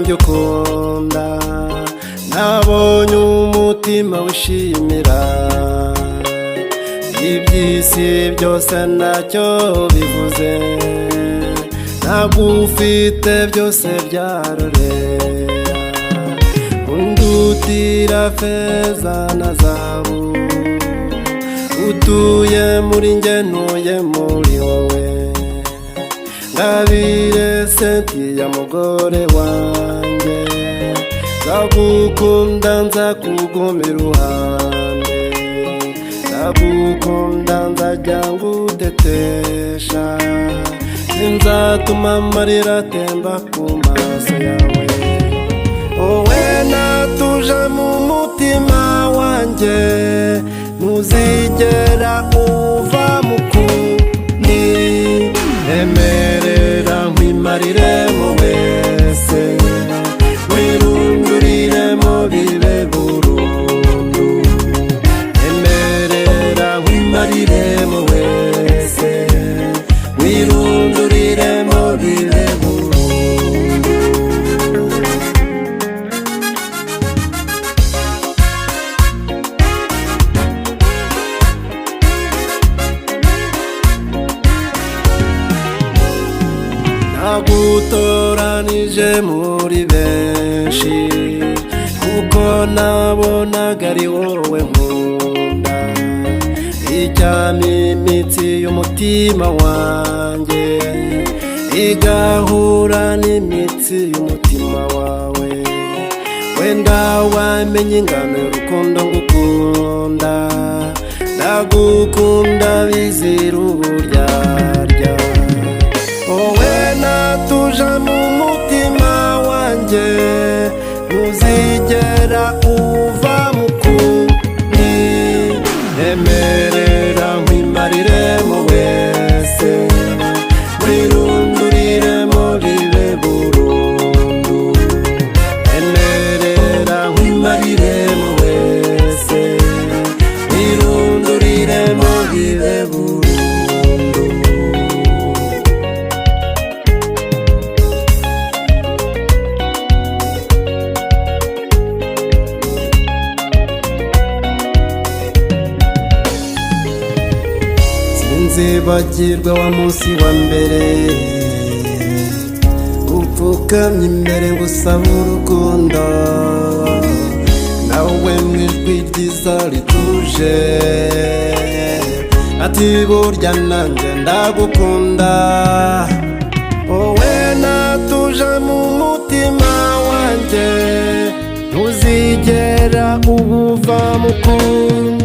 wanjye ukunda, nabonye umutima wishimira, iby'isi byose ntacyo bivuze, nagufite byose byarorera, undutira feza na zahabu, utuye muri njye ntuye muri wowe, Ngabire Cynthia mugore wanjye, nzagukunda nzakuguma iruhande, nzagukunda nzajya ngutetesha, sinzatuma amarira atemba ku maso yawe, wowe natuje mu mutima wanjye, ntuzigera uva mu kundi, emerera nkwimariremo wese, wirunduriremo bibe burundu, emerera nkwimariremo wese, wirunduriremo bibe burundu. Nagutoranije muri benshi, kuko nabonaga ari wowe nkunda, icyama imitsi y'umutima wanjye igahura n'imitsi y'umutima wawe, wenda wamenye ingano y'urukundo ngukunda, ndagukunda bizira uburyarya, wowe natuje mu mutima wanjye, ntuzigera uva mu kundi, emerera nkwimariremo wese, wirunduriremo bibe burundu, emerera nkwimariremo wese, wirunduriremo bibe burundu. Sinzibagirwa wa munsi wa mbere, upfukamye imbere ngusaba urukundo, nawe mu ijwi ryiza rituje, ati burya nanjye ndagukunda, wowe natuje mu mutima wanjye, ntuzigera uva mu kundi.